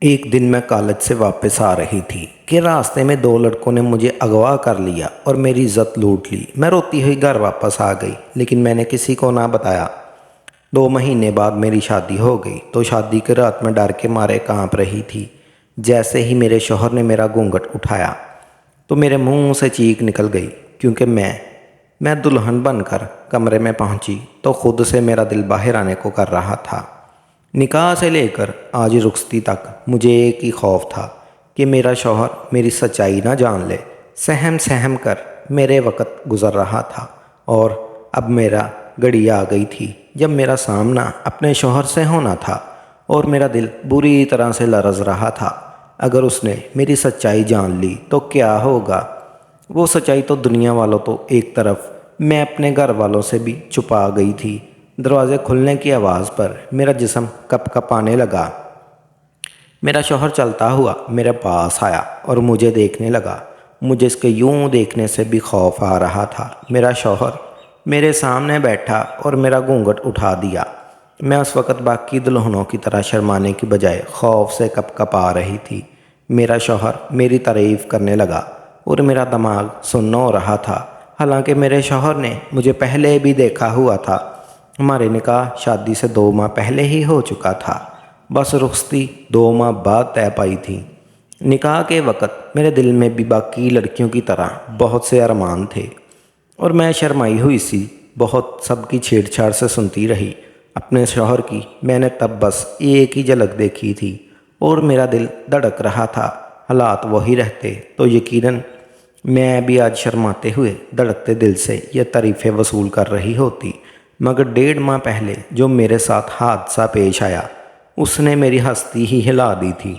ایک دن میں کالج سے واپس آ رہی تھی کہ راستے میں دو لڑکوں نے مجھے اغوا کر لیا اور میری عزت لوٹ لی۔ میں روتی ہوئی گھر واپس آ گئی، لیکن میں نے کسی کو نہ بتایا۔ 2 مہینے بعد میری شادی ہو گئی تو شادی کی رات میں ڈر کے مارے کانپ رہی تھی۔ جیسے ہی میرے شوہر نے میرا گھونگھٹ اٹھایا تو میرے منہ سے چیخ نکل گئی، کیونکہ میں دلہن بن کر کمرے میں پہنچی تو خود سے میرا دل باہر آنے کو کر رہا تھا۔ نکاح سے لے کر آج رخصتی تک مجھے ایک ہی خوف تھا کہ میرا شوہر میری سچائی نہ جان لے۔ سہم سہم کر میرے وقت گزر رہا تھا اور اب میرا گھڑی آ گئی تھی جب میرا سامنا اپنے شوہر سے ہونا تھا، اور میرا دل بری طرح سے لرز رہا تھا۔ اگر اس نے میری سچائی جان لی تو کیا ہوگا؟ وہ سچائی تو دنیا والوں تو ایک طرف، میں اپنے گھر والوں سے بھی چھپا گئی تھی۔ دروازے کھلنے کی آواز پر میرا جسم کپ کپانے لگا۔ میرا شوہر چلتا ہوا میرے پاس آیا اور مجھے دیکھنے لگا۔ مجھے اس کے یوں دیکھنے سے بھی خوف آ رہا تھا۔ میرا شوہر میرے سامنے بیٹھا اور میرا گھونگھٹ اٹھا دیا۔ میں اس وقت باقی دلہنوں کی طرح شرمانے کی بجائے خوف سے کپ کپا رہی تھی۔ میرا شوہر میری تعریف کرنے لگا اور میرا دماغ سن ہو رہا تھا، حالانکہ میرے شوہر نے مجھے پہلے بھی دیکھا ہوا تھا۔ ہمارے نکاح شادی سے 2 ماہ پہلے ہی ہو چکا تھا، بس رخصتی 2 ماہ بعد طے پائی تھی۔ نکاح کے وقت میرے دل میں بھی باقی لڑکیوں کی طرح بہت سے ارمان تھے، اور میں شرمائی ہوئی سی بہت سب کی چھیڑ چھاڑ سے سنتی رہی۔ اپنے شوہر کی میں نے تب بس ایک ہی جھلک دیکھی تھی اور میرا دل دھڑک رہا تھا۔ حالات وہی رہتے تو یقیناً میں بھی آج شرماتے ہوئے دھڑکتے دل سے یہ تعریفیں وصول کر رہی ہوتی، مگر 1.5 ماہ پہلے جو میرے ساتھ حادثہ پیش آیا اس نے میری ہستی ہی ہلا دی تھی۔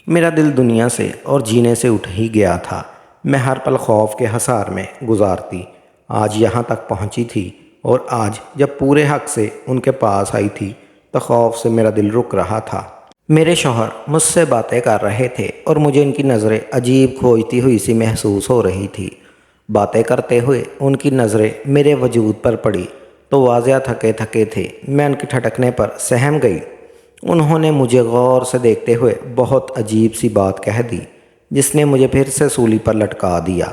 میرا دل دنیا سے اور جینے سے اٹھ ہی گیا تھا۔ میں ہر پل خوف کے حصار میں گزارتی، آج یہاں تک پہنچی تھی، اور آج جب پورے حق سے ان کے پاس آئی تھی تو خوف سے میرا دل رک رہا تھا۔ میرے شوہر مجھ سے باتیں کر رہے تھے اور مجھے ان کی نظریں عجیب کھوجتی ہوئی سی محسوس ہو رہی تھی۔ باتیں کرتے ہوئے ان کی نظریں میرے وجود پر پڑی تو واضح تھکے تھکے تھے۔ میں ان کے ٹھٹکنے پر سہم گئی۔ انہوں نے مجھے غور سے دیکھتے ہوئے بہت عجیب سی بات کہہ دی، جس نے مجھے پھر سے سولی پر لٹکا دیا۔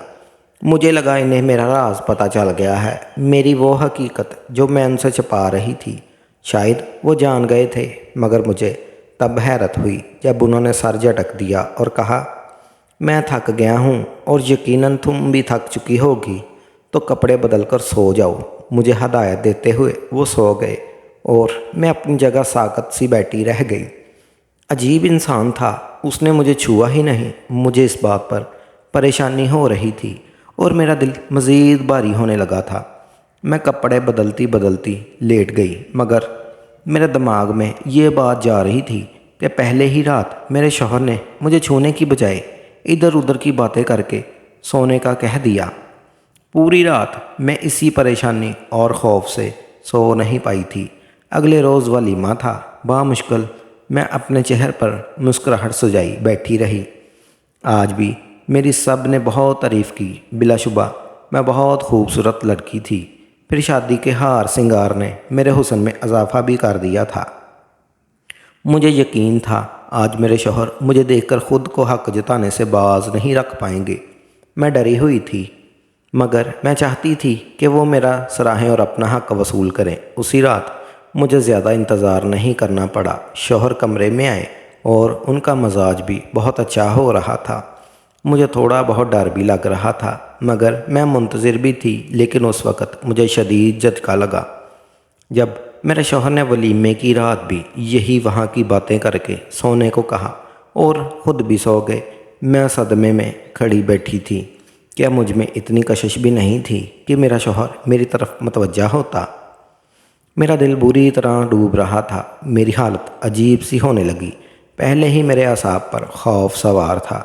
مجھے لگا انہیں میرا راز پتہ چل گیا ہے، میری وہ حقیقت جو میں ان سے چھپا رہی تھی۔ شاید وہ جان گئے تھے، مگر مجھے تب حیرت ہوئی جب انہوں نے سر جھٹک دیا اور کہا، میں تھک گیا ہوں اور یقیناً تم بھی تھک چکی ہوگی، تو کپڑے بدل کر سو جاؤ۔ مجھے ہدایت دیتے ہوئے وہ سو گئے اور میں اپنی جگہ ساکت سی بیٹھی رہ گئی۔ عجیب انسان تھا، اس نے مجھے چھوا ہی نہیں۔ مجھے اس بات پر پریشانی ہو رہی تھی اور میرا دل مزید بھاری ہونے لگا تھا۔ میں کپڑے بدلتی بدلتی لیٹ گئی، مگر میرے دماغ میں یہ بات جا رہی تھی کہ پہلے ہی رات میرے شوہر نے مجھے چھونے کی بجائے ادھر ادھر کی باتیں کر کے سونے کا کہہ دیا۔ پوری رات میں اسی پریشانی اور خوف سے سو نہیں پائی تھی۔ اگلے روز ولیمہ تھا۔ بامشکل میں اپنے چہرے پر مسکراہٹ سجائی بیٹھی رہی۔ آج بھی میری سب نے بہت تعریف کی، بلا شبہ میں بہت خوبصورت لڑکی تھی۔ پھر شادی کے ہار سنگار نے میرے حسن میں اضافہ بھی کر دیا تھا۔ مجھے یقین تھا آج میرے شوہر مجھے دیکھ کر خود کو حق جتانے سے باز نہیں رکھ پائیں گے۔ میں ڈری ہوئی تھی، مگر میں چاہتی تھی کہ وہ میرا سراہیں اور اپنا حق وصول کریں۔ اسی رات مجھے زیادہ انتظار نہیں کرنا پڑا۔ شوہر کمرے میں آئے اور ان کا مزاج بھی بہت اچھا ہو رہا تھا۔ مجھے تھوڑا بہت ڈر بھی لگ رہا تھا، مگر میں منتظر بھی تھی۔ لیکن اس وقت مجھے شدید جھٹکا لگا جب میرے شوہر نے ولیمے کی رات بھی یہی وہاں کی باتیں کر کے سونے کو کہا اور خود بھی سو گئے۔ میں صدمے میں کھڑی بیٹھی تھی۔ کیا مجھ میں اتنی کشش بھی نہیں تھی کہ میرا شوہر میری طرف متوجہ ہوتا؟ میرا دل بری طرح ڈوب رہا تھا۔ میری حالت عجیب سی ہونے لگی۔ پہلے ہی میرے اعصاب پر خوف سوار تھا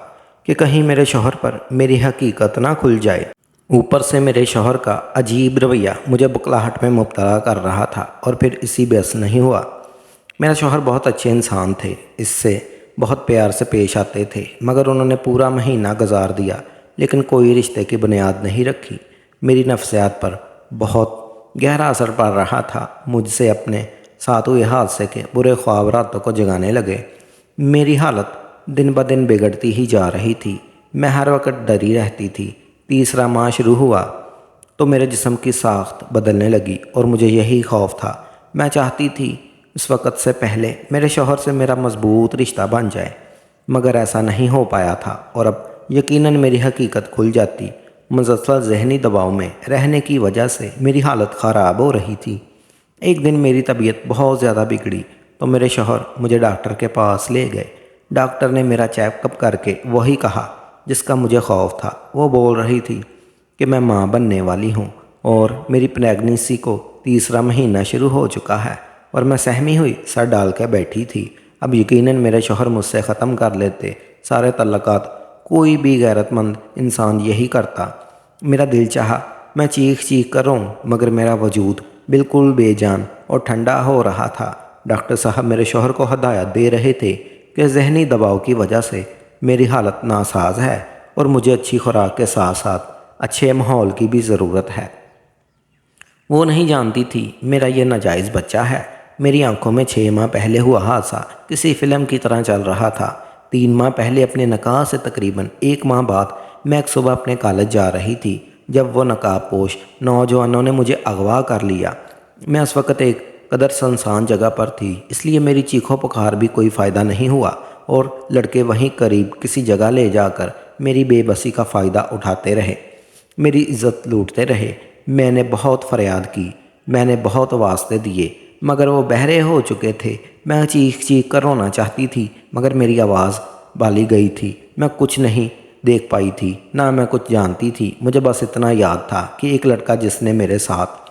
کہ کہیں میرے شوہر پر میری حقیقت نہ کھل جائے۔ اوپر سے میرے شوہر کا عجیب رویہ مجھے بکلاہٹ میں مبتلا کر رہا تھا، اور پھر اسی بحث نہیں ہوا۔ میرا شوہر بہت اچھے انسان تھے، اس سے بہت پیار سے پیش آتے تھے، مگر انہوں نے پورا مہینہ گزار دیا لیکن کوئی رشتے کی بنیاد نہیں رکھی۔ میری نفسیات پر بہت گہرا اثر پڑ رہا تھا۔ مجھ سے اپنے ساتھ ہوئے حادثے کے برے خواب راتوں کو جگانے لگے۔ میری حالت دن بدن بگڑتی ہی جا رہی تھی۔ میں ہر وقت ڈری رہتی تھی۔ تیسرا ماہ شروع ہوا تو میرے جسم کی ساخت بدلنے لگی اور مجھے یہی خوف تھا۔ میں چاہتی تھی اس وقت سے پہلے میرے شوہر سے میرا مضبوط رشتہ بن جائے، مگر ایسا نہیں ہو پایا تھا اور اب یقیناً میری حقیقت کھل جاتی۔ مسلسل ذہنی دباؤ میں رہنے کی وجہ سے میری حالت خراب ہو رہی تھی۔ ایک دن میری طبیعت بہت زیادہ بگڑی تو میرے شوہر مجھے ڈاکٹر کے پاس لے گئے۔ ڈاکٹر نے میرا چیک اپ کر کے وہی کہا جس کا مجھے خوف تھا۔ وہ بول رہی تھی کہ میں ماں بننے والی ہوں اور میری پریگننسی کو تیسرا مہینہ شروع ہو چکا ہے، اور میں سہمی ہوئی سر ڈال کے بیٹھی تھی۔ اب یقیناً میرے شوہر مجھ سے ختم کر لیتے سارے تعلقات، کوئی بھی غیرت مند انسان یہی کرتا۔ میرا دل چاہا میں چیخ چیخ کر روں، مگر میرا وجود بالکل بے جان اور ٹھنڈا ہو رہا تھا۔ ڈاکٹر صاحب میرے شوہر کو ہدایت دے رہے تھے کہ ذہنی دباؤ کی وجہ سے میری حالت ناساز ہے اور مجھے اچھی خوراک کے ساتھ ساتھ اچھے ماحول کی بھی ضرورت ہے۔ وہ نہیں جانتی تھی میرا یہ ناجائز بچہ ہے۔ میری آنکھوں میں 6 ماہ پہلے ہوا حادثہ کسی فلم کی طرح چل رہا تھا۔ 3 ماہ پہلے اپنے نکاح سے تقریباً 1 ماہ بعد میں ایک صبح اپنے کالج جا رہی تھی جب وہ نقاب پوش نوجوانوں نے مجھے اغوا کر لیا۔ میں اس وقت ایک قدر سنسان جگہ پر تھی، اس لیے میری چیخوں پکار بھی کوئی فائدہ نہیں ہوا اور لڑکے وہیں قریب کسی جگہ لے جا کر میری بے بسی کا فائدہ اٹھاتے رہے، میری عزت لوٹتے رہے۔ میں نے بہت فریاد کی، میں نے بہت واسطے دیے، مگر وہ بہرے ہو چکے تھے۔ میں چیخ چیخ کر رونا چاہتی تھی مگر میری آواز بالی گئی تھی۔ میں کچھ نہیں دیکھ پائی تھی، نہ میں کچھ جانتی تھی۔ مجھے بس اتنا یاد تھا کہ ایک لڑکا جس نے میرے ساتھ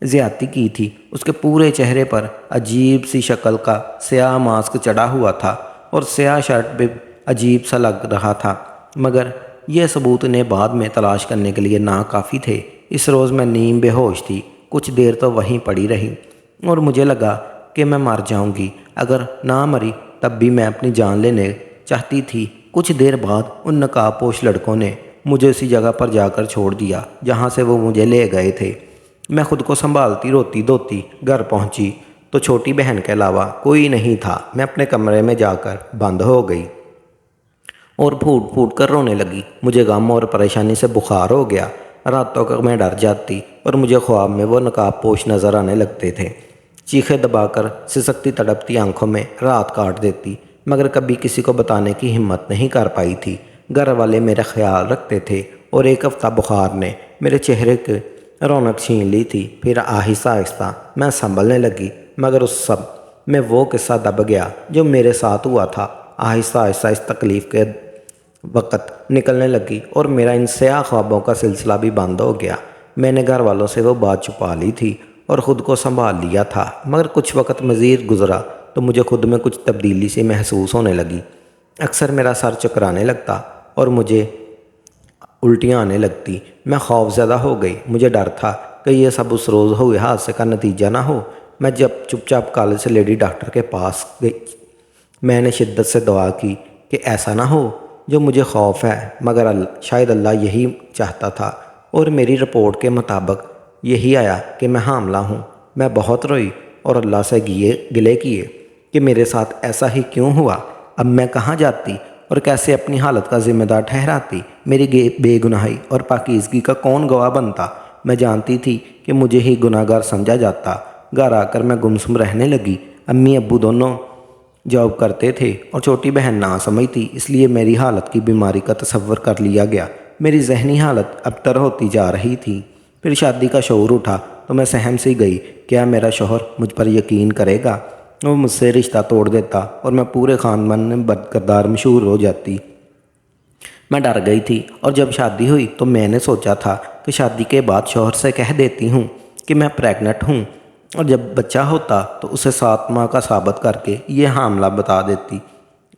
زیادتی کی تھی، اس کے پورے چہرے پر عجیب سی شکل کا سیاہ ماسک چڑھا ہوا تھا اور سیاہ شرٹ بھی عجیب سا لگ رہا تھا، مگر یہ ثبوت نے بعد میں تلاش کرنے کے لیے ناکافی تھے۔ اس روز میں نیم بے ہوش تھی، کچھ دیر تو وہیں پڑی رہی اور مجھے لگا کہ میں مر جاؤں گی۔ اگر نہ مری تب بھی میں اپنی جان لینے چاہتی تھی۔ کچھ دیر بعد ان نقاب پوش لڑکوں نے مجھے اسی جگہ پر جا کر چھوڑ دیا جہاں سے وہ مجھے لے گئے تھے۔ میں خود کو سنبھالتی روتی دھوتی گھر پہنچی تو چھوٹی بہن کے علاوہ کوئی نہیں تھا۔ میں اپنے کمرے میں جا کر بند ہو گئی اور پھوٹ پھوٹ کر رونے لگی۔ مجھے غم اور پریشانی سے بخار ہو گیا۔ راتوں کا میں ڈر جاتی اور مجھے خواب میں وہ نقاب پوش نظر آنے لگتے تھے۔ چیخیں دبا کر سسکتی تڑپتی آنکھوں میں رات کاٹ دیتی، مگر کبھی کسی کو بتانے کی ہمت نہیں کر پائی تھی۔ گھر والے میرا خیال رکھتے تھے اور ایک ہفتہ بخار نے میرے چہرے کی رونق چھین لی تھی۔ پھر آہستہ آہستہ میں سنبھلنے لگی، مگر اس سب میں وہ قصہ دب گیا جو میرے ساتھ ہوا تھا۔ آہستہ آہستہ اس تکلیف کے وقت نکلنے لگی اور میرا ان سیاہ خوابوں کا سلسلہ بھی بند ہو گیا۔ میں نے گھر والوں سے وہ بات چھپا لی تھی اور خود کو سنبھال لیا تھا، مگر کچھ وقت مزید گزرا تو مجھے خود میں کچھ تبدیلی سی محسوس ہونے لگی۔ اکثر میرا سر چکرانے لگتا اور مجھے الٹیاں آنے لگتی۔ میں خوف زدہ ہو گئی۔ مجھے ڈر تھا کہ یہ سب اس روز ہوئے حادثے کا نتیجہ نہ ہو۔ میں جب چپ چاپ کالج سے لیڈی ڈاکٹر کے پاس گئی، میں نے شدت سے دعا کی کہ ایسا نہ ہو جو مجھے خوف ہے، مگر شاید اللہ یہی چاہتا تھا اور میری رپورٹ کے مطابق یہی آیا کہ میں حاملہ ہوں۔ میں بہت روئی اور اللہ سے گلے کیے کہ میرے ساتھ ایسا ہی کیوں ہوا۔ اب میں کہاں جاتی اور کیسے اپنی حالت کا ذمہ دار ٹھہراتی؟ میری بے گناہی اور پاکیزگی کا کون گواہ بنتا؟ میں جانتی تھی کہ مجھے ہی گناہ گار سمجھا جاتا۔ گھر آ کر میں گمسم رہنے لگی۔ امی ابو دونوں جاب کرتے تھے اور چھوٹی بہن نہ سمجھتی، اس لیے میری حالت کی بیماری کا تصور کر لیا گیا۔ میری ذہنی حالت ابتر ہوتی جا رہی تھی۔ پھر شادی کا شعور اٹھا تو میں سہم سی گئی، کیا میرا شوہر مجھ پر یقین کرے گا؟ وہ مجھ سے رشتہ توڑ دیتا اور میں پورے خاندان میں بد کردار مشہور ہو جاتی۔ میں ڈر گئی تھی اور جب شادی ہوئی تو میں نے سوچا تھا کہ شادی کے بعد شوہر سے کہہ دیتی ہوں کہ میں پریگننٹ ہوں، اور جب بچہ ہوتا تو اسے 7 ماہ کا ثابت کر کے یہ حاملہ بتا دیتی،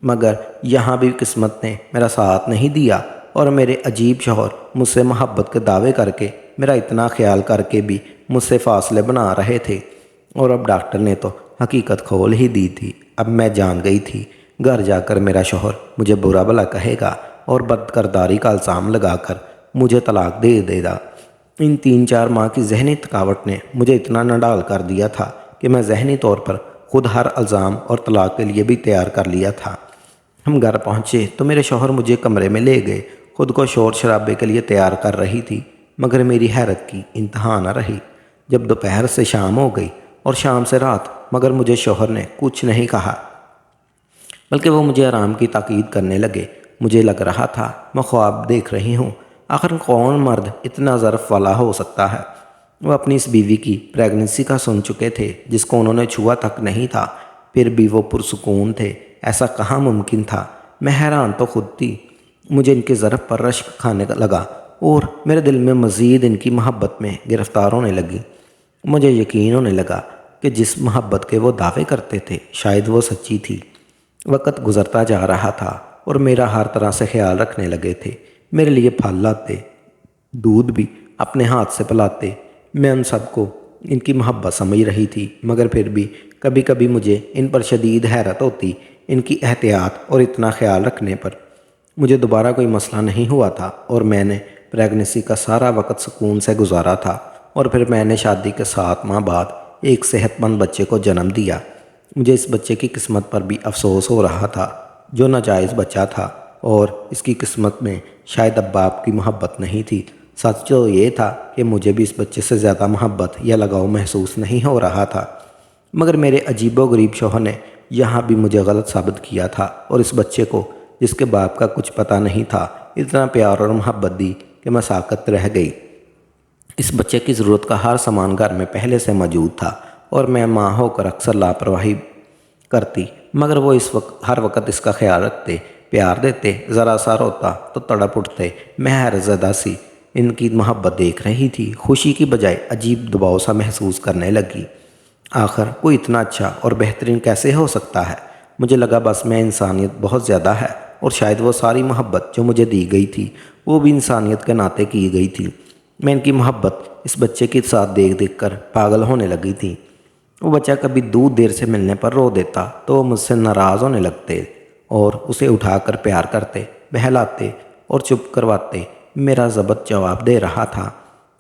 مگر یہاں بھی قسمت نے میرا ساتھ نہیں دیا اور میرے عجیب شوہر مجھ سے محبت کے دعوے کر کے، میرا اتنا خیال کر کے بھی مجھ سے فاصلے بنا رہے تھے۔ اور اب ڈاکٹر نے تو حقیقت کھول ہی دی تھی۔ اب میں جان گئی تھی گھر جا کر میرا شوہر مجھے برا بھلا کہے گا اور بد کرداری کا الزام لگا کر مجھے طلاق دے دے گا۔ ان 3-4 ماہ کی ذہنی تھکاوٹ نے مجھے اتنا نڈال کر دیا تھا کہ میں ذہنی طور پر خود ہر الزام اور طلاق کے لیے بھی تیار کر لیا تھا۔ ہم گھر پہنچے تو میرے شوہر مجھے کمرے میں لے گئے۔ خود کو شور شرابے کے لیے تیار کر رہی تھی، مگر میری حیرت کی انتہا نہ رہی جب دوپہر سے شام ہو گئی اور شام سے رات، مگر مجھے شوہر نے کچھ نہیں کہا، بلکہ وہ مجھے آرام کی تاکید کرنے لگے۔ مجھے لگ رہا تھا میں خواب دیکھ رہی ہوں۔ آخر کون مرد اتنا ظرف والا ہو سکتا ہے؟ وہ اپنی اس بیوی کی پریگننسی کا سن چکے تھے جس کو انہوں نے چھوا تک نہیں تھا، پھر بھی وہ پرسکون تھے۔ ایسا کہاں ممکن تھا؟ میں حیران تو خود تھی۔ مجھے ان کے ظرف پر رشک کھانے لگا اور میرے دل میں مزید ان کی محبت میں گرفتار ہونے لگی۔ مجھے یقین ہونے لگا کہ جس محبت کے وہ دعوے کرتے تھے شاید وہ سچی تھی۔ وقت گزرتا جا رہا تھا اور میرا ہر طرح سے خیال رکھنے لگے تھے۔ میرے لیے پھل لاتے، دودھ بھی اپنے ہاتھ سے پلاتے۔ میں ان سب کو ان کی محبت سمجھ رہی تھی، مگر پھر بھی کبھی کبھی مجھے ان پر شدید حیرت ہوتی، ان کی احتیاط اور اتنا خیال رکھنے پر۔ مجھے دوبارہ کوئی مسئلہ نہیں ہوا تھا اور میں نے پریگننسی کا سارا وقت سکون سے گزارا تھا، اور پھر میں نے شادی کے 7 ماہ بعد ایک صحت مند بچے کو جنم دیا۔ مجھے اس بچے کی قسمت پر بھی افسوس ہو رہا تھا جو ناجائز بچہ تھا، اور اس کی قسمت میں شاید اب باپ کی محبت نہیں تھی۔ سچ تو یہ تھا کہ مجھے بھی اس بچے سے زیادہ محبت یا لگاؤ محسوس نہیں ہو رہا تھا، مگر میرے عجیب و غریب شوہر نے یہاں بھی مجھے غلط ثابت کیا تھا، اور اس بچے کو جس کے باپ کا کچھ پتہ نہیں تھا اتنا پیار اور محبت دی کہ میں ساکت رہ گئی۔ اس بچے کی ضرورت کا ہر سامان گھر میں پہلے سے موجود تھا، اور میں ماں ہو کر اکثر لاپرواہی کرتی، مگر وہ ہر وقت اس کا خیال رکھتے، پیار دیتے۔ ذرا سا روتا تو تڑپ اٹھتے۔ میں حیرت زدہ سی ان کی محبت دیکھ رہی تھی، خوشی کی بجائے عجیب دباؤ سا محسوس کرنے لگی۔ آخر کوئی اتنا اچھا اور بہترین کیسے ہو سکتا ہے؟ مجھے لگا بس میں انسانیت بہت زیادہ ہے، اور شاید وہ ساری محبت جو مجھے دی گئی تھی وہ بھی انسانیت کے ناطے کی گئی تھی۔ میں ان کی محبت اس بچے کے ساتھ دیکھ دیکھ کر پاگل ہونے لگی تھی۔ وہ بچہ کبھی دودھ دیر سے ملنے پر رو دیتا تو وہ مجھ سے ناراض ہونے لگتے اور اسے اٹھا کر پیار کرتے، بہلاتے اور چپ کرواتے۔ میرا ضبط جواب دے رہا تھا،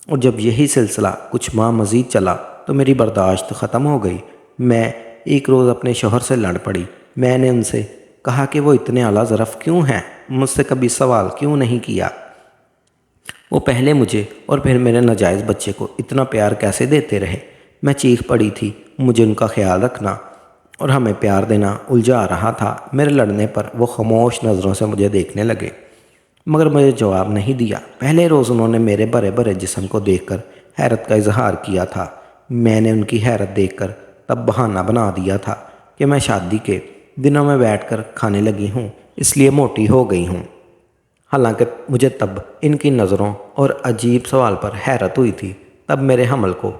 اور جب یہی سلسلہ کچھ ماہ مزید چلا تو میری برداشت ختم ہو گئی۔ میں ایک روز اپنے شوہر سے لڑ پڑی۔ میں نے ان سے کہا کہ وہ اتنے اعلیٰ ظرف کیوں ہیں، مجھ سے کبھی سوال کیوں نہیں کیا؟ وہ پہلے مجھے اور پھر میرے ناجائز بچے کو اتنا پیار کیسے دیتے رہے؟ میں چیخ پڑی تھی۔ مجھے ان کا خیال رکھنا اور ہمیں پیار دینا الجھا رہا تھا۔ میرے لڑنے پر وہ خاموش نظروں سے مجھے دیکھنے لگے، مگر مجھے جواب نہیں دیا۔ پہلے روز انہوں نے میرے بھرے بھرے جسم کو دیکھ کر حیرت کا اظہار کیا تھا۔ میں نے ان کی حیرت دیکھ کر تب بہانہ بنا دیا تھا کہ میں شادی کے دنوں میں بیٹھ کر کھانے لگی ہوں، اس لیے موٹی ہو گئی ہوں۔ حالانکہ مجھے تب ان کی نظروں اور عجیب سوال پر حیرت ہوئی تھی۔ تب میرے حمل کو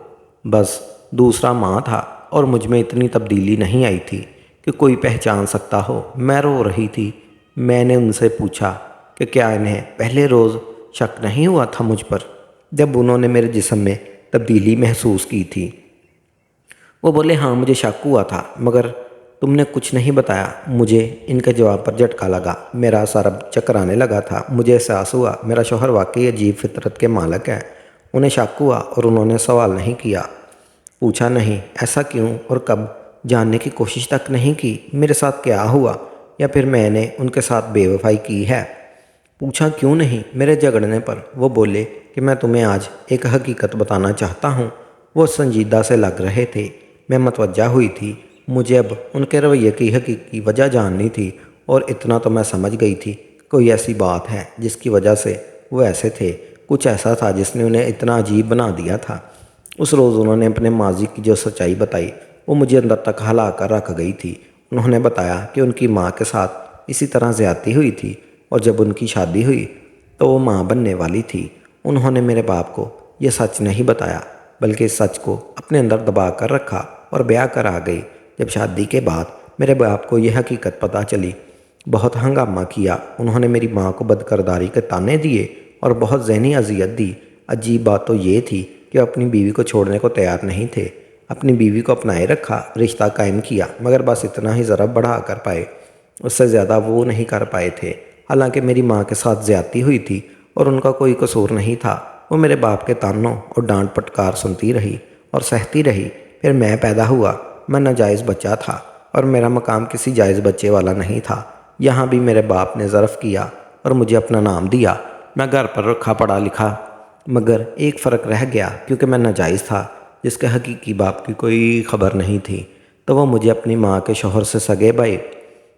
بس دوسرا ماہ تھا اور مجھ میں اتنی تبدیلی نہیں آئی تھی کہ کوئی پہچان سکتا ہو۔ میں رو رہی تھی۔ میں نے ان سے پوچھا کہ کیا انہیں پہلے روز شک نہیں ہوا تھا مجھ پر جب انہوں نے میرے جسم میں تبدیلی محسوس کی تھی؟ وہ بولے ہاں مجھے شک ہوا تھا، مگر تم نے کچھ نہیں بتایا۔ مجھے ان کے جواب پر جھٹکا لگا۔ میرا سر اب چکرانے لگا تھا۔ مجھے احساس ہوا میرا شوہر واقعی عجیب فطرت کے مالک ہے۔ انہیں شک ہوا اور انہوں نے سوال نہیں کیا، پوچھا نہیں ایسا کیوں اور کب، جاننے کی کوشش تک نہیں کی میرے ساتھ کیا ہوا، یا پھر میں نے ان کے ساتھ بے وفائی کی ہے۔ پوچھا کیوں نہیں؟ میرے جھگڑنے پر وہ بولے کہ میں تمہیں آج ایک حقیقت بتانا چاہتا ہوں۔ وہ سنجیدہ سے لگ رہے تھے۔ میں متوجہ ہوئی تھی۔ مجھے اب ان کے رویے کی حقیقی وجہ جاننی تھی، اور اتنا تو میں سمجھ گئی تھی کوئی ایسی بات ہے جس کی وجہ سے وہ ایسے تھے۔ کچھ ایسا تھا جس نے انہیں اتنا عجیب بنا دیا تھا۔ اس روز انہوں نے اپنے ماضی کی جو سچائی بتائی وہ مجھے اندر تک ہلا کر رکھ گئی تھی۔ انہوں نے بتایا کہ ان کی ماں کے ساتھ اسی طرح زیادتی ہوئی تھی، اور جب ان کی شادی ہوئی تو وہ ماں بننے والی تھی۔ انہوں نے میرے باپ کو یہ سچ نہیں بتایا، بلکہ اس سچ کو اپنے اندر دبا کر رکھا اور بیاہ کر آ گئی۔ جب شادی کے بعد میرے باپ کو یہ حقیقت پتہ چلی، بہت ہنگامہ کیا۔ انہوں نے میری ماں کو بدکرداری کے طعنے دیے اور بہت ذہنی اذیت دی۔ عجیب بات تو یہ تھی کہ وہ اپنی بیوی کو چھوڑنے کو تیار نہیں تھے۔ اپنی بیوی کو اپنائے رکھا، رشتہ قائم کیا، مگر بس اتنا ہی ضرب بڑھا کر پائے، اس سے زیادہ وہ نہیں کر پائے تھے۔ حالانکہ میری ماں کے ساتھ زیادتی ہوئی تھی اور ان کا کوئی قصور نہیں تھا۔ وہ میرے باپ کے طعنوں اور ڈانٹ پٹکار سنتی رہی اور سہتی رہی۔ پھر میں پیدا ہوا۔ میں ناجائز بچہ تھا اور میرا مقام کسی جائز بچے والا نہیں تھا۔ یہاں بھی میرے باپ نے ظرف کیا اور مجھے اپنا نام دیا۔ میں گھر پر رکھا پڑھا لکھا، مگر ایک فرق رہ گیا، کیونکہ میں ناجائز تھا جس کے حقیقی باپ کی کوئی خبر نہیں تھی، تو وہ مجھے اپنی ماں کے شوہر سے سگے بھائی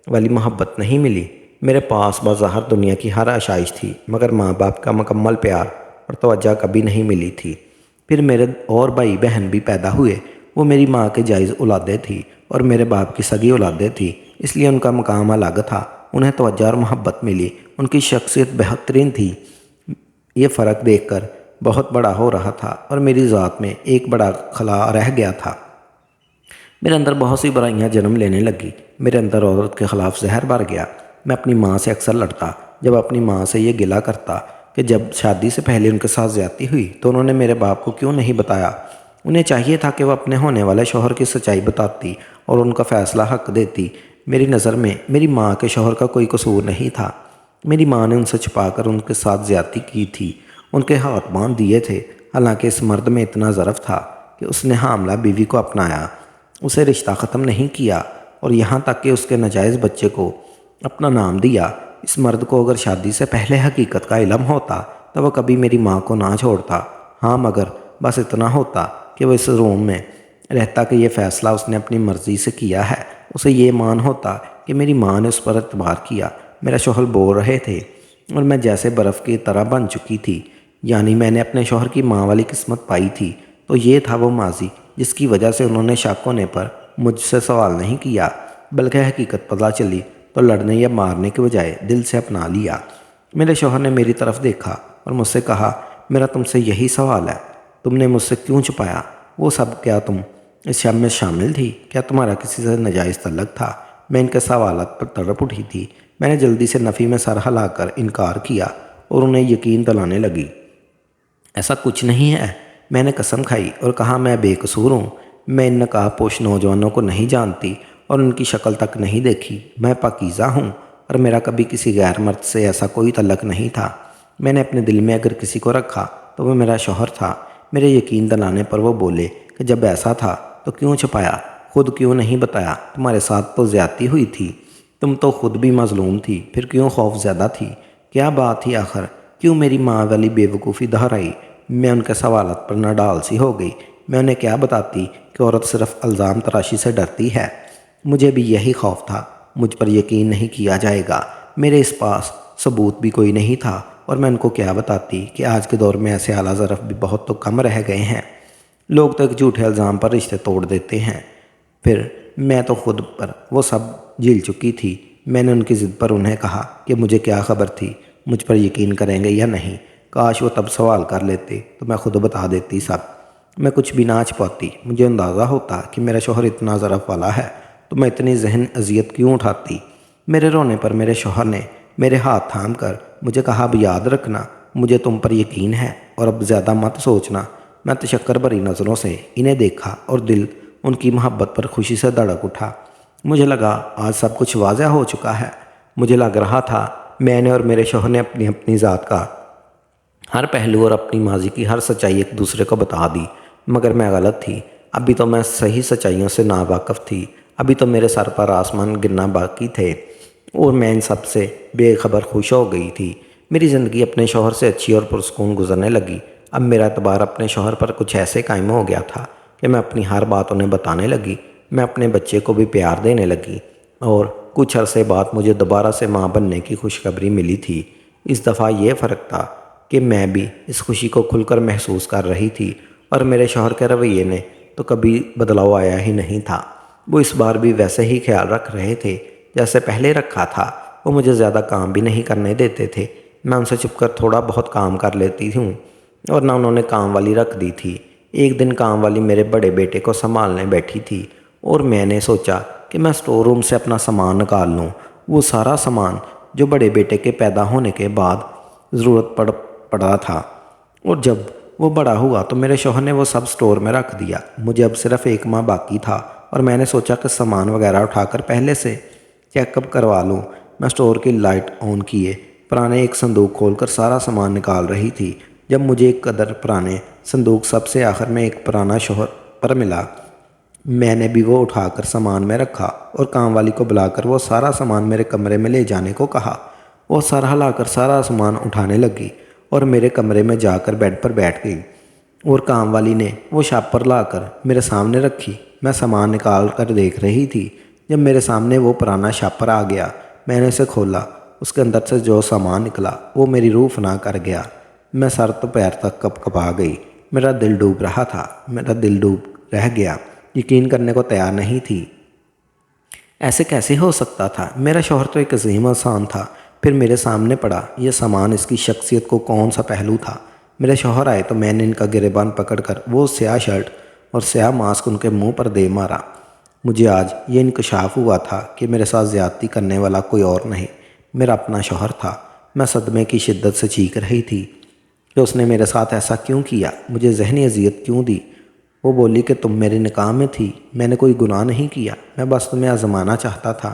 والی محبت نہیں ملی۔ میرے پاس بظاہر دنیا کی ہر آشائش تھی، مگر ماں باپ کا مکمل پیار اور توجہ کبھی نہیں ملی تھی۔ پھر میرے اور بھائی بہن بھی پیدا ہوئے، وہ میری ماں کے جائز اولادیں تھیں اور میرے باپ کی سگی اولادیں تھیں، اس لیے ان کا مقام الگ تھا، انہیں توجہ اور محبت ملی، ان کی شخصیت بہترین تھی۔ یہ فرق دیکھ کر بہت بڑا ہو رہا تھا اور میری ذات میں ایک بڑا خلا رہ گیا تھا۔ میرے اندر بہت سی برائیاں جنم لینے لگی، میرے اندر عورت کے خلاف زہر بھر گیا۔ میں اپنی ماں سے اکثر لڑتا، جب اپنی ماں سے یہ گلہ کرتا کہ جب شادی سے پہلے ان کے ساتھ زیادتی ہوئی تو انہوں نے میرے باپ کو کیوں نہیں بتایا۔ انہیں چاہیے تھا کہ وہ اپنے ہونے والے شوہر کی سچائی بتاتی اور ان کا فیصلہ حق دیتی۔ میری نظر میں میری ماں کے شوہر کا کوئی قصور نہیں تھا، میری ماں نے ان سے چھپا کر ان کے ساتھ زیادتی کی تھی، ان کے ہاتھ باندھ دیے تھے۔ حالانکہ اس مرد میں اتنا ظرف تھا کہ اس نے حاملہ بیوی کو اپنایا، اسے رشتہ ختم نہیں کیا اور یہاں تک کہ اس کے ناجائز بچے کو اپنا نام دیا۔ اس مرد کو اگر شادی سے پہلے حقیقت کا علم ہوتا تو وہ کبھی میری ماں کو نہ چھوڑتا۔ ہاں، مگر بس اتنا ہوتا کہ وہ اس روم میں رہتا کہ یہ فیصلہ اس نے اپنی مرضی سے کیا ہے، اسے یہ مان ہوتا کہ میری ماں نے اس پر اعتبار کیا۔ میرا شوہر بول رہے تھے اور میں جیسے برف کی طرح بن چکی تھی، یعنی میں نے اپنے شوہر کی ماں والی قسمت پائی تھی۔ تو یہ تھا وہ ماضی جس کی وجہ سے انہوں نے شک ہونے پر مجھ سے سوال نہیں کیا، بلکہ حقیقت پتہ چلی تو لڑنے یا مارنے کے بجائے دل سے اپنا لیا۔ میرے شوہر نے میری طرف دیکھا اور مجھ سے کہا، میرا تم سے یہی سوال ہے، تم نے مجھ سے کیوں چھپایا؟ وہ سب کیا تم اس شب میں شامل تھی؟ کیا تمہارا کسی سے ناجائز تعلق تھا؟ میں ان کے سوالات پر تڑپ اٹھی تھی۔ میں نے جلدی سے نفی میں سر ہلا کر انکار کیا اور انہیں یقین دلانے لگی۔ ایسا کچھ نہیں ہے، میں نے قسم کھائی اور کہا، میں بے قصور ہوں، میں ان نقاب پوش نوجوانوں کو نہیں جانتی اور ان کی شکل تک نہیں دیکھی، میں پاکیزہ ہوں اور میرا کبھی کسی غیر مرد سے ایسا کوئی تعلق نہیں تھا۔ میں نے اپنے دل میں اگر کسی کو رکھا تو وہ میرا شوہر تھا۔ میرے یقین دلانے پر وہ بولے کہ جب ایسا تھا تو کیوں چھپایا؟ خود کیوں نہیں بتایا؟ تمہارے ساتھ تو زیادتی ہوئی تھی، تم تو خود بھی مظلوم تھی، پھر کیوں خوف زیادہ تھی؟ کیا بات تھی آخر؟ کیوں میری ماں والی بے وقوفی دہرائی؟ میں ان کے سوالات پر نہ ڈال سی ہو گئی۔ میں انہیں کیا بتاتی کہ عورت صرف الزام تراشی سے ڈرتی ہے؟ مجھے بھی یہی خوف تھا، مجھ پر یقین نہیں کیا جائے گا، میرے اس پاس ثبوت بھی کوئی نہیں تھا، اور میں ان کو کیا بتاتی کہ آج کے دور میں ایسے اعلیٰ ظرف بھی بہت تو کم رہ گئے ہیں۔ لوگ تو ایک جھوٹے الزام پر رشتے توڑ دیتے ہیں۔ پھر میں تو خود پر وہ سب جھیل چکی تھی۔ میں نے ان کی ضد پر انہیں کہا کہ مجھے کیا خبر تھی، مجھ پر یقین کریں گے یا نہیں۔ کاش وہ تب سوال کر لیتے تو میں خود بتا دیتی سب، میں کچھ بھی نہ چھپاتی۔ مجھے اندازہ ہوتا کہ میرا شوہر اتنا ظرف والا ہے تو میں اتنی ذہن اذیت کیوں اٹھاتی۔ میرے رونے پر میرے شوہر نے میرے ہاتھ تھام کر مجھے کہا، اب یاد رکھنا، مجھے تم پر یقین ہے اور اب زیادہ مت سوچنا۔ میں تشکر بھری نظروں سے انہیں دیکھا اور دل ان کی محبت پر خوشی سے دھڑک اٹھا۔ مجھے لگا آج سب کچھ واضح ہو چکا ہے۔ مجھے لگ رہا تھا میں نے اور میرے شوہر نے اپنی اپنی ذات کا ہر پہلو اور اپنی ماضی کی ہر سچائی ایک دوسرے کو بتا دی، مگر میں غلط تھی۔ ابھی تو میں صحیح سچائیوں سے ناواقف تھی، ابھی تو میرے سر پر آسمان گرنا باقی تھے اور میں ان سب سے بے خبر خوش ہو گئی تھی۔ میری زندگی اپنے شوہر سے اچھی اور پرسکون گزرنے لگی۔ اب میرا اعتبار اپنے شوہر پر کچھ ایسے قائم ہو گیا تھا کہ میں اپنی ہر بات انہیں بتانے لگی، میں اپنے بچے کو بھی پیار دینے لگی، اور کچھ عرصے بعد مجھے دوبارہ سے ماں بننے کی خوشخبری ملی تھی۔ اس دفعہ یہ فرق تھا کہ میں بھی اس خوشی کو کھل کر محسوس کر رہی تھی، اور میرے شوہر کے رویے نے تو کبھی بدلاؤ آیا ہی نہیں تھا۔ وہ اس بار بھی ویسے ہی خیال رکھ رہے تھے جیسے پہلے رکھا تھا۔ وہ مجھے زیادہ کام بھی نہیں کرنے دیتے تھے، میں ان سے چھپ کر تھوڑا بہت کام کر لیتی ہوں، اور نہ انہوں نے کام والی رکھ دی تھی۔ ایک دن کام والی میرے بڑے بیٹے کو سنبھالنے بیٹھی تھی اور میں نے سوچا کہ میں اسٹور روم سے اپنا سامان نکال لوں، وہ سارا سامان جو بڑے بیٹے کے پیدا ہونے کے بعد ضرورت پڑا تھا، اور جب وہ بڑا ہوا تو میرے شوہر نے وہ سب اسٹور میں رکھ دیا۔ مجھے اب صرف ایک ماہ باقی تھا اور میں نے سوچا کہ سامان وغیرہ اٹھا کر پہلے سے چیک اپ کروا لوں۔ میں اسٹور کی لائٹ آن کیے پرانے ایک صندوق کھول کر سارا سامان نکال رہی تھی جب مجھے ایک قدر پرانے صندوق سب سے آخر میں ایک پرانا شوہر پر ملا۔ میں نے بھی وہ اٹھا کر سامان میں رکھا اور کام والی کو بلا کر وہ سارا سامان میرے کمرے میں لے جانے کو کہا۔ وہ سر ہلا کر سارا سامان اٹھانے لگی اور میرے کمرے میں جا کر بیڈ پر بیٹھ گئی، اور کام والی نے وہ شاپر لا کر میرے سامنے رکھی۔ میں سامان نکال کر دیکھ رہی تھی جب میرے سامنے وہ پرانا شاپر آ گیا۔ میں نے اسے کھولا، اس کے اندر سے جو سامان نکلا وہ میری روح فنا کر گیا۔ میں سر تو پیر تک کپ کپا گئی، میرا دل ڈوب رہا تھا، میرا دل ڈوب رہ گیا، یقین کرنے کو تیار نہیں تھی۔ ایسے کیسے ہو سکتا تھا؟ میرا شوہر تو ایک عظیم انسان تھا، پھر میرے سامنے پڑا یہ سامان، اس کی شخصیت کو کون سا پہلو تھا؟ میرے شوہر آئے تو میں نے ان کا گریبان پکڑ کر وہ سیاہ شرٹ اور سیاہ ماسک ان کے منہ پر دے مارا۔ مجھے آج یہ انکشاف ہوا تھا کہ میرے ساتھ زیادتی کرنے والا کوئی اور نہیں، میرا اپنا شوہر تھا۔ میں صدمے کی شدت سے چیخ رہی تھی کہ اس نے میرے ساتھ ایسا کیوں کیا، مجھے ذہنی اذیت کیوں دی۔ وہ بولی کہ تم میرے نکاح میں تھی، میں نے کوئی گناہ نہیں کیا، میں بس تمہیں آزمانا چاہتا تھا،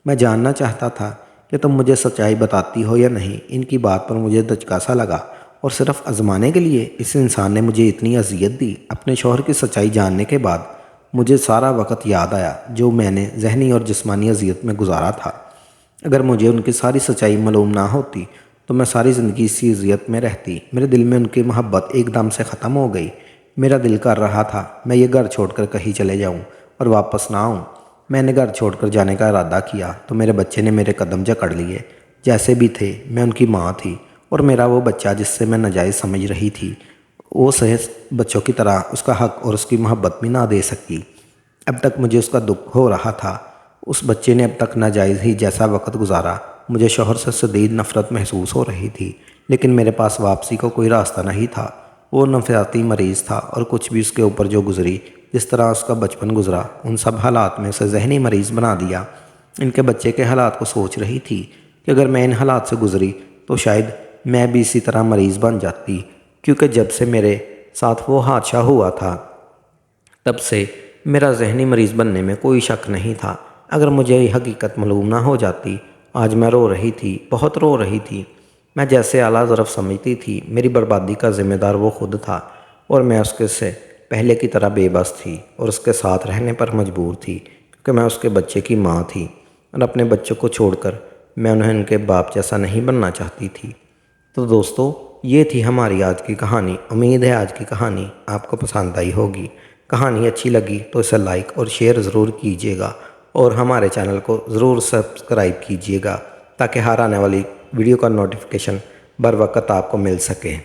میں جاننا چاہتا تھا کہ تم مجھے سچائی بتاتی ہو یا نہیں۔ ان کی بات پر مجھے دھچکا سا لگا، اور صرف آزمانے کے لیے اس انسان نے مجھے اتنی اذیت دی۔ اپنے شوہر کی سچائی جاننے کے بعد مجھے سارا وقت یاد آیا جو میں نے ذہنی اور جسمانی اذیت میں گزارا تھا۔ اگر مجھے ان کی ساری سچائی معلوم نہ ہوتی تو میں ساری زندگی اسی اذیت میں رہتی۔ میرے دل میں ان کی محبت ایک دم سے ختم ہو گئی۔ میرا دل کر رہا تھا میں یہ گھر چھوڑ کر کہیں چلے جاؤں اور واپس نہ آؤں۔ میں نے گھر چھوڑ کر جانے کا ارادہ کیا تو میرے بچے نے میرے قدم جکڑ لیے۔ جیسے بھی تھے میں ان کی ماں تھی، اور میرا وہ بچہ جس سے میں ناجائز سمجھ رہی تھی، وہ صحیح بچوں کی طرح اس کا حق اور اس کی محبت بھی نہ دے سکی۔ اب تک مجھے اس کا دکھ ہو رہا تھا۔ اس بچے نے اب تک ناجائز ہی جیسا وقت گزارا۔ مجھے شوہر سے شدید نفرت محسوس ہو رہی تھی، لیکن میرے پاس واپسی کا کوئی راستہ نہیں تھا۔ وہ نفسیاتی مریض تھا، اور کچھ بھی اس کے اوپر جو گزری، جس طرح اس کا بچپن گزرا، ان سب حالات میں اسے ذہنی مریض بنا دیا۔ ان کے بچے کے حالات کو سوچ رہی تھی کہ اگر میں ان حالات سے گزری تو شاید میں بھی اسی طرح مریض بن جاتی، کیونکہ جب سے میرے ساتھ وہ حادثہ ہوا تھا تب سے میرا ذہنی مریض بننے میں کوئی شک نہیں تھا۔ اگر مجھے یہ حقیقت معلوم نہ ہو جاتی، آج میں رو رہی تھی، بہت رو رہی تھی۔ میں جیسے اعلیٰ ظرف سمجھتی تھی میری بربادی کا ذمہ دار وہ خود تھا، اور میں اس کے سے پہلے کی طرح بے بس تھی اور اس کے ساتھ رہنے پر مجبور تھی، کیونکہ میں اس کے بچے کی ماں تھی، اور اپنے بچوں کو چھوڑ کر میں انہیں ان کے باپ جیسا نہیں بننا چاہتی تھی۔ تو دوستو، یہ تھی ہماری آج کی کہانی۔ امید ہے آج کی کہانی آپ کو پسند آئی ہوگی۔ کہانی اچھی لگی تو اسے لائک اور شیئر ضرور کیجیے گا، اور ہمارے چینل کو ضرور سبسکرائب کیجیے گا تاکہ ہر آنے والی ویڈیو کا نوٹیفیکیشن بر وقت آپ کو مل سکے۔